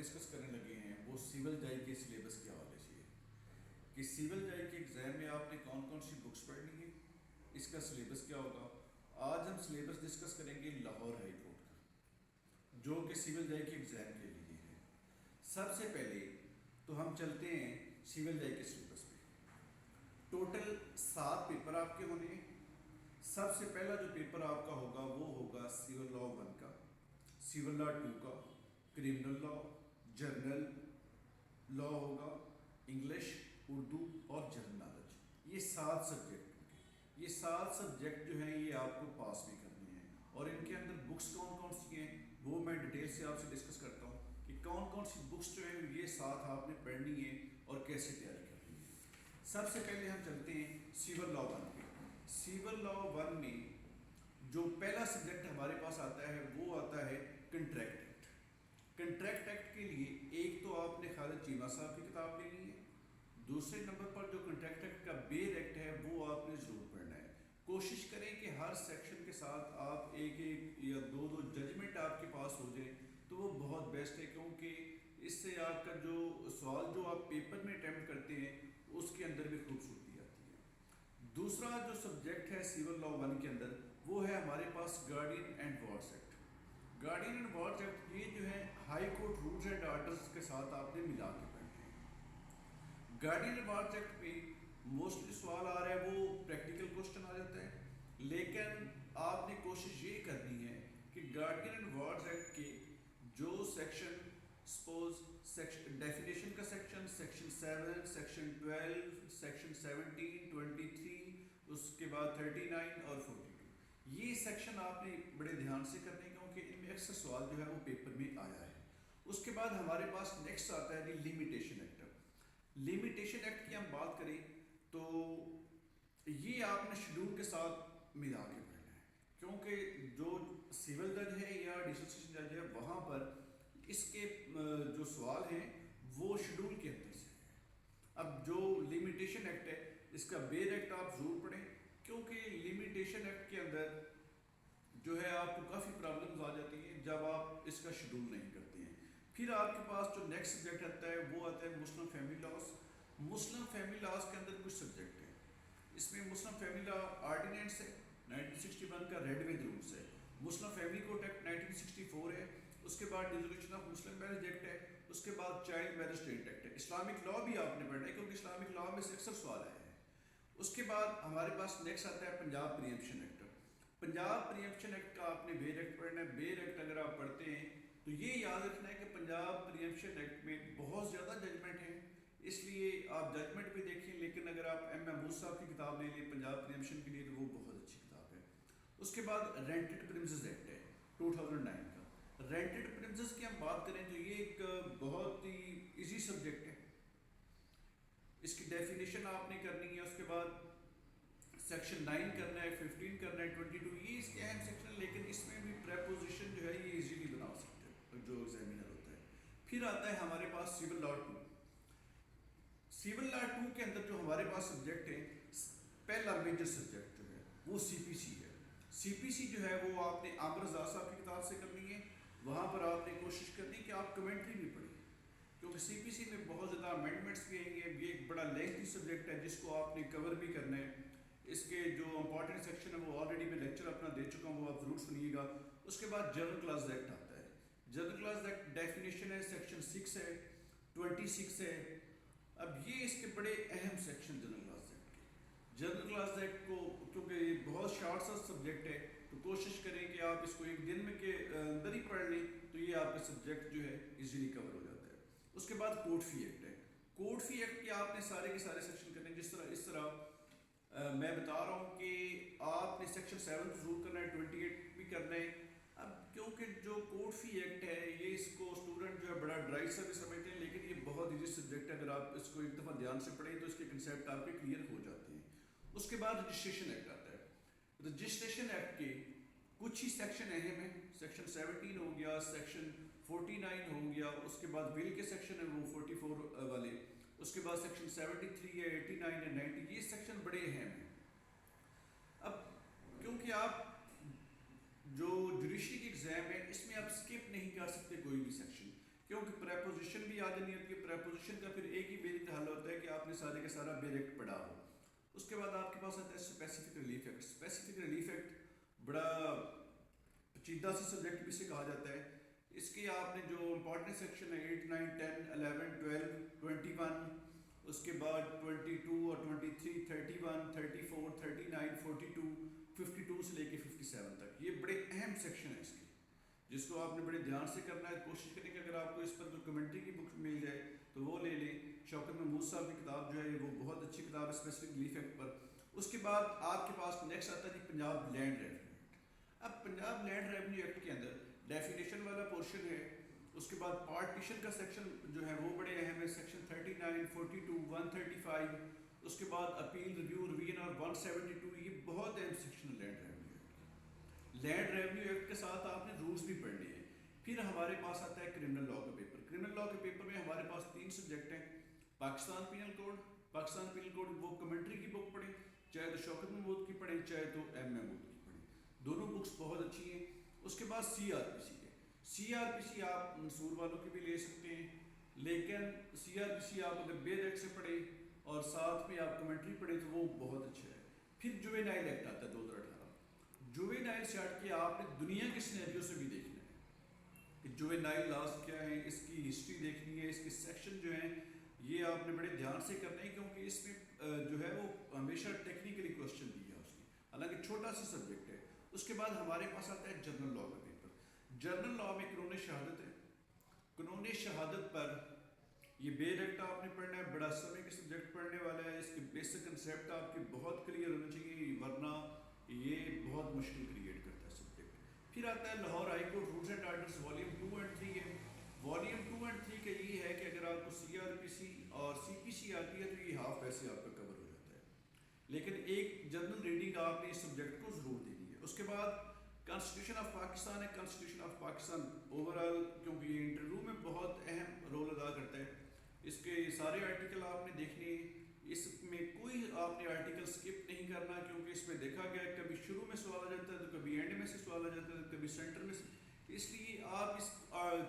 Discuss کرنے لگے ہیں وہ سول جائی کے سلیبس کے حوالے سے ہے کہ سول جائی کے ایگزام میں آپ نے کون کون سی بکس پڑھنی ہے، اس کا سلیبس کیا ہوگا۔ آج ہم سلیبس ڈسکس کریں گے لاہور ہائی کورٹ کا، جو کہ سول جائی کے ایگزام کے لیے ہے۔ سب سے پہلے تو ہم چلتے ہیں سول جائی کے سلیبس پہ۔ ٹوٹل 7 پیپر آپ کے ہونے ہیں۔ سب سے پہلا جو پیپر آپ کا ہوگا وہ ہوگا سول لا 1 کا، سول لا 2 کا، کرمنل لا، جرنل لا ہوگا، انگلش، اردو اور جنرل نالج۔ یہ 7 سبجیکٹ ہوں گے۔ یہ 7 سبجیکٹ جو ہیں یہ آپ کو پاس بھی کرنے ہیں، اور ان کے اندر بکس کون کون سی ہیں وہ میں ڈیٹیل سے آپ سے ڈسکس کرتا ہوں کہ کون کون سی بکس جو ہیں یہ 7 آپ نے پڑھنی ہے اور کیسے تیاری کرنی ہے۔ سب سے پہلے ہم چلتے ہیں سول لا 1 پہ۔ سول لا 1 میں جو پہلا سبجیکٹ ہمارے پاس آتا ہے وہ آتا ہے کنٹریکٹ ایکٹ۔ کنٹریکٹ ایکٹ کے لیے ایک تو آپ نے خالد چیمہ صاحب کی کتاب لینی ہے، دوسرے نمبر پر جو کنٹریکٹ ایکٹ کا بیر ایکٹ ہے وہ آپ نے ضرور پڑھنا ہے۔ کوشش کریں کہ ہر سیکشن کے ساتھ آپ ایک یا دو ججمنٹ آپ کے پاس ہو جائیں تو وہ بہت بیسٹ ہے، کیونکہ اس سے آپ کا جو سوال جو آپ پیپر میں اٹیمپٹ کرتے ہیں اس کے اندر بھی خوبصورتی آتی ہے۔ دوسرا جو سبجیکٹ ہے سول لا 1 کے اندر وہ ہے ہمارے پاس Guardian and Wards Act. Guardian and Wards Act یہ جو ہے high court rules and orders کے ساتھ آپ نے ملا کے پڑھنا ہے۔ گارڈین اینڈ وارڈز ایکٹ میں موسٹلی سوال آ رہا ہے وہ پریکٹیکل کوشچن آ جاتا ہے، لیکن آپ نے کوشش یہ کرنی ہے کہ گارڈین اینڈ وارڈز ایکٹ کے جو سیکشن سپوز ڈیفینیشن کا سیکشن 7، سیکشن 12، سیکشن 17، 23، اس کے بعد 39 اور 42، یہ سیکشن آپ نے بڑے دھیان سے کرنے ہیں کیونکہ ان میں اکثر سوال جو ہے وہ پیپر میں آیا ہے۔ اس کے بعد ہمارے پاس نیکسٹ آتا ہے لمیٹیشن ایکٹ۔ لمیٹیشن ایکٹ کی ہم بات کریں تو یہ آپ نے شیڈول کے ساتھ ملا کے پڑھنا ہے، کیونکہ جو سول جج ہے یا ایڈیشنل سیشن جج ہے وہاں پر اس کے جو سوال ہیں وہ شیڈول کے اندر سے ہیں۔ اب جو لمیٹیشن ایکٹ ہے اس کا بیر ایکٹ آپ ضرور پڑھیں، کیونکہ لمیٹیشن ایکٹ کے اندر جو ہے آپ کو کافی پرابلمز آ جاتی ہیں جب آپ اس کا شیڈول نہیں کرتے ہیں۔ پھر آپ کے پاس جو نیکسٹ سبجیکٹ آتا ہے وہ آتا ہے Muslim family laws. Muslim family laws کے اندر کچھ سبجیکٹ ہیں، اس میں مسلم فیملی لا آرڈیننس ہے 1961 کا، ریڈ ود رولز ہے، مسلم فیملی کوڈ ایکٹ 1964 ہے، اس کے بعد dissolution of Muslim marriage act ہے، اس کے بعد چائلڈ میجسٹریٹ ایکٹ ہے۔ اسلامک لا بھی آپ نے پڑھنا ہے کیونکہ اسلامک لا میں سے اکثر سوال آئے ہیں۔ اس کے بعد ہمارے پاس نیکسٹ آتا ہے Punjab pre-emption act. Punjab pre-emption act کا آپ نے بیر ایکٹ پڑھنا ہے۔ بیر ایکٹ اگر آپ پڑھتے ہیں تو یہ یاد رکھنا ہے کہ پنجاب پریمپشن ایکٹ میں بہت زیادہ ججمنٹ ہیں، اس لیے آپ ججمنٹ بھی دیکھیں، لیکن اگر آپ ایم محمود صاحب کی کتاب لے لیں پنجاب پریمپشن کے لیے تو وہ بہت اچھی کتاب ہے۔ اس کے بعد رینٹڈ پریمسز ایکٹ ہے 2009 کا۔ رینٹڈ پریمسز کی ہم بات کریں تو یہ ایک بہت ہی ایزی سبجیکٹ ہے، اس کی ڈیفینیشن آپ نے کرنی ہے، اس کے بعد سیکشن 9 کرنا ہے، 15 کرنا ہے، 22، یہ اس کے اہم سیکشن، لیکن اس میں بھی پریپوزیشن جو ہے یہ ایزیلی بنا سکتے ہیں جو ایگزامینر ہوتا ہے۔ پھر آتا ہے ہمارے پاس سول لا 2۔ سول لا 2 کے اندر جو ہمارے پاس سبجیکٹ ہے، پہلا میجر سبجیکٹ جو ہے وہ سی پی سی ہے۔ سی پی سی جو ہے وہ آپ نے عامر رضا صاحب کی کتاب سے کرنی ہے، وہاں پر آپ نے کوشش کرنی کہ آپ کمنٹری بھی پڑھیں، کیونکہ سی پی سی میں بہت زیادہ امینڈمنٹس بھی آئیں گے، یہ ایک بڑا لینتھی سبجیکٹ ہے جس کو آپ نے کور بھی کرنا ہے۔ اس کے جو امپورٹنٹ سیکشن ہے وہ آلریڈی میں لیکچر اپنا دے چکا ہوں، وہ آپ ضرور سنیے گا۔ اس کے بعد جنرل کلاس ایکٹ آتا ہے۔ جنرل کلاس ایکٹ ڈیفینیشن ہے، سیکشن 6 ہے، 26 ہے۔ اب یہ اس کے بڑے اہم سیکشن جنرل کلاس ایکٹ کے۔ جنرل کلاس ایکٹ کو کیونکہ یہ بہت شارٹ سا سبجیکٹ ہے تو کوشش کریں کہ آپ اس کو ایک دن میں کے اندر ہی پڑھ لیں تو یہ آپ کا سبجیکٹ جو ہے ایزیلی کور ہو جاتا ہے۔ اس کے بعد کوڈ فی ایکٹ ہے۔ کوڈ فی ایکٹ کے آپ نے سارے کے سارے سیکشن کرنے ہیں، اس طرح میں بتا رہا ہوں کہ آپ نے سیکشن 7 ضرور کرنا ہے، 28 بھی کرنا ہے۔ اب کیونکہ جو کوڈ فی ایکٹ ہے یہ اس کو اسٹوڈنٹ جو ہے بڑا ڈرائی سا بھی سمجھتے ہیں، لیکن یہ بہت ایزی سبجیکٹ ہے، اگر آپ اس کو ایک دفعہ دھیان سے پڑھیں تو اس کے کنسیپٹ آپ کے کلیئر ہو جاتے ہیں۔ اس کے بعد رجسٹریشن ایکٹ آتا ہے۔ رجسٹریشن ایکٹ کے کچھ ہی سیکشن اہم ہیں، سیکشن 17 ہو گیا، سیکشن 49 ہو گیا، اس کے بعد ول کے سیکشن ہیں وہ 44 والے، اس کے بعد سیکشن 73 ہے، 89 ہے، 90، یہ سیکشن بڑے اہم ہیں۔ اب کیونکہ آپ جو جوڈیشری کی ایگزام ہے اس میں آپ سکپ نہیں کر سکتے کوئی بھی سیکشن، کیوں کیونکہ پریپوزیشن بھی یاد نہیں ہوتی ہے. پریپوزیشن کا پھر ایک ہی بیسک حل ہوتا ہے کہ آپ نے سارے کا سارا بیر ایکٹ پڑھا ہو. اس کے بعد آپ کے پاس آتا ہے specific relief act. Specific relief act بڑا پیچیدہ سی سبجیکٹ بھی سے کہا جاتا ہے. اس کی آپ نے جو امپورٹنٹ سیکشن ہے 8 9 10 11 12 21 اس کے بعد 22 اور 23 31 34 39 42 52 سے لے کے 57 تک یہ بڑے اہم سیکشن ہیں اس کے, جس کو آپ نے بڑے دھیان سے کرنا ہے. کوشش کریں کہ اگر آپ کو اس پر کوئی کمنٹری کی بک مل جائے تو وہ لے لیں. شوکت محمود صاحب کی کتاب جو ہے وہ بہت اچھی کتاب ہے اسپیسیفک ریلیف ایکٹ پر. اس کے بعد آپ کے پاس نیکسٹ آتا ہے جی پنجاب لینڈ ریونیو ایکٹ. اب پنجاب لینڈ ریونیو ایکٹ کے اندر ڈیفینیشن والا پورشن ہے. اس کے بعد پارٹیشن کا سیکشن جو ہے وہ بڑے اہم ہے, سیکشن 39 42 135. اس کے بعد اپیل ریویو ریویژن اور 172. یہ بہت اہم سیکشن ہے land revenue act. Land revenue act کے ساتھ آپ نے رولز بھی پڑھنے ہیں. پھر ہمارے پاس آتا ہے کرمنل لا کا پیپر. کرمنل لا کے پیپر میں ہمارے پاس 3 سبجیکٹ ہیں. Pakistan penal code. Pakistan penal code وہ کمنٹری کی بک پڑھیں, چاہے تو شوکت محمود کی پڑھیں چاہے تو ایم محمود کی پڑھیں, دونوں بکس بہت اچھی ہیں. اس کے بعد سی آر پی سی ہے. سی آر پی سی آپ منصور والوں کی بھی لے سکتے ہیں, لیکن سی آر پی سی آپ اگر بیر ایکٹ سے پڑھیں اور ساتھ میں آپ کمنٹری پڑھیں تو وہ بہت اچھا ہے. پھر جوینائل ایکٹ آتا ہے 2018. جوینائل سے ہٹ کے آپ نے دنیا کے سینیریو سے بھی دیکھنا ہے کہ جوینائل لاز کیا ہے, اس کی ہسٹری دیکھنی ہے, اس کے سیکشن جو ہیں یہ آپ نے بڑے دھیان سے کرنا ہے, کیونکہ اس میں جو ہے وہ ہمیشہ ٹیکنیکلی کوشچن دیا ہے اس کی, حالانکہ چھوٹا سا سبجیکٹ ہے. اس کے بعد ہمارے پاس آتا ہے جنرل لا کا پیپر. جنرل لا میں قانون شہادت ہے. قانون شہادت پر یہ بیر ایکٹ آپ نے پڑھنا ہے, بڑا سمے کے سبجیکٹ پڑھنے والا ہے. اس کے بیسک کنسیپٹ آپ کے بہت کلیئر ہونا چاہیے, ورنہ یہ بہت مشکل کریٹ کرتا ہے سبجیکٹ. پھر آتا ہے Lahore high court rules and orders volume 2 اور 3 ہے. والیوم 2 اور 3 کا یہ ہے کہ اگر آپ کو سی آر پی سی اور سی پی سی آتی ہے تو یہ ہاف پیسے آپ کا کور ہو جاتا ہے, لیکن ایک جنرل ریڈنگ آپ نے اس سبجیکٹ کو ضرور دینی ہے. اس کے بعد کانسٹیٹیوشن آف پاکستان ہے. Constitution of Pakistan over all کیونکہ یہ انٹرویو میں بہت اہم رول ادا کرتا ہے, اس کے سارے آرٹیکل آپ نے دیکھنے ہیں. اس میں کوئی آپ نے آرٹیکل سکپ نہیں کرنا, کیونکہ اس میں دیکھا گیا ہے کبھی شروع میں سوال آ جاتا ہے تو کبھی اینڈ میں سے سوال آ جاتا ہے تو کبھی سینٹر میں سے, اس لیے آپ اس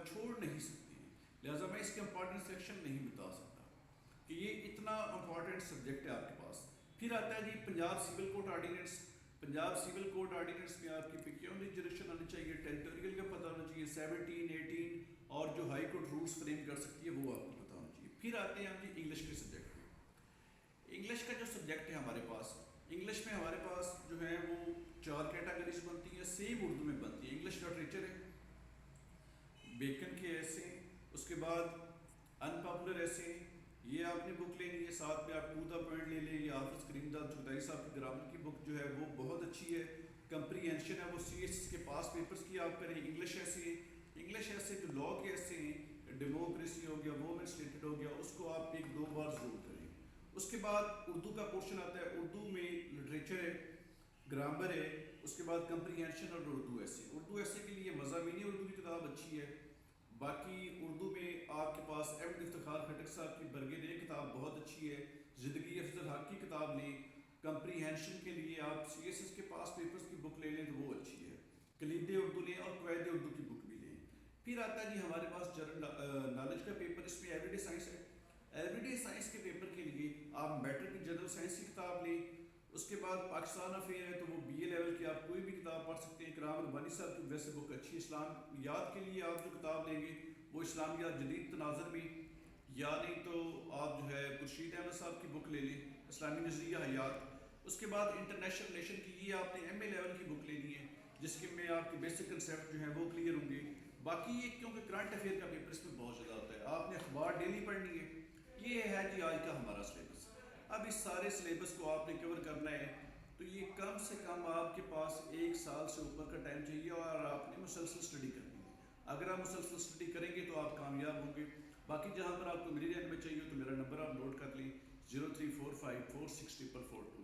چھوڑ نہیں سکتے ہیں. لہٰذا میں اس کے امپورٹنٹ سیکشن نہیں بتا سکتا کہ یہ اتنا امپورٹنٹ سبجیکٹ ہے آپ کے پاس. پھر آتا ہے جی Punjab civil code ordinance. Punjab civil code ordinance میں آپ کی پیکیونری جریکشن آنی چاہیے, ٹیریٹوریل کا پتہ ہونا چاہیے, 17 18 اور جو ہائی کورٹ رولز فریم کر سکتی ہے وہ آپ کو پتہ ہونا چاہیے. پھر آتے ہیں ہم جی انگلش کے سبجیکٹ میں. انگلش کا جو سبجیکٹ ہے ہمارے پاس, انگلش میں ہمارے پاس جو ہے وہ 4 کیٹیگریز بنتی ہیں, سیم اردو میں بنتی ہے. انگلش لٹریچر ہے, بیکن کے ایسے, اس کے بعد ان پاپولر ایسے, یہ آپ نے بک لینی ہے. ساتھ میں آپ 2 دا پوائنٹ لے لیں. یہ حافظ کریم داد چودھری صاحب کی گرامر کی بک جو ہے وہ بہت اچھی ہے. کمپریہنشن ہے وہ سی ایس کے پاس پیپرز کی آپ کریں. انگلش ایسے, انگلش ایسے جو لا کے ایسے ہیں, ڈیموکریسی ہو گیا, وومنس ریلیٹڈ ہو گیا, اس کو آپ 1-2 بار ضرور کریں. اس کے بعد اردو کا پورشن آتا ہے. اردو میں لٹریچر ہے, گرامر ہے, اس کے بعد کمپریہنشن اور اردو ایسے. اردو ایسے کے لیے مضامینی اردو کی کتاب اچھی ہے. باقی اردو میں آپ کے پاس احمد افتخار خٹک صاحب کی برگیڈ کتاب بہت اچھی ہے. زندگی افضل حق کی کتاب لیں. کمپریہنشن کے لیے آپ سی ایس ایس کے پاس پیپرز کی بک لے لیں تو وہ اچھی ہے. کلید اردو لیں اور قواعد اردو کی بک بھی لیں. پھر آتا ہے جی ہمارے پاس جنرل نالج کا پیپر. اس میں ایوری ڈے سائنس ہے. ایوری ڈے سائنس کے پیپر کے لیے آپ میٹرک کی جنرل سائنس کی کتاب لیں. اس کے بعد پاکستان افیئر ہے تو وہ بی اے لیول کی آپ کوئی بھی کتاب پڑھ سکتے ہیں. کرام ربانی صاحب کی ویسے بک اچھی. اسلامیات کے لیے آپ جو کتاب لیں گے وہ اسلامیات جدید تناظر میں, یا نہیں تو آپ جو ہے خورشید احمد صاحب کی بک لے لیں, اسلامی نظریہ حیات. اس کے بعد انٹرنیشنل ریلیشن کی یہ آپ نے ایم اے لیول کی بک لینی ہے, جس کے میں آپ کے بیسک کنسیپٹ جو ہیں وہ کلیئر ہوں گے. باقی یہ کیونکہ کرنٹ افیئر کا پیپر اس میں بہت زیادہ ہوتا ہے, آپ نے اخبار ڈیلی پڑھنی ہے. یہ ہے جی آج کا ہمارا سلیبس. اب اس سارے سلیبس کو آپ نے کور کرنا ہے تو یہ کم سے کم آپ کے پاس 1 سال سے اوپر کا ٹائم چاہیے, اور آپ نے مسلسل اسٹڈی کرنی ہے. اگر آپ مسلسل اسٹڈی کریں گے تو آپ کامیاب ہوں گے. باقی جہاں پر آپ کو میری رینج میں چاہیے تو میرا نمبر آپ نوٹ کر لیں 0345464442.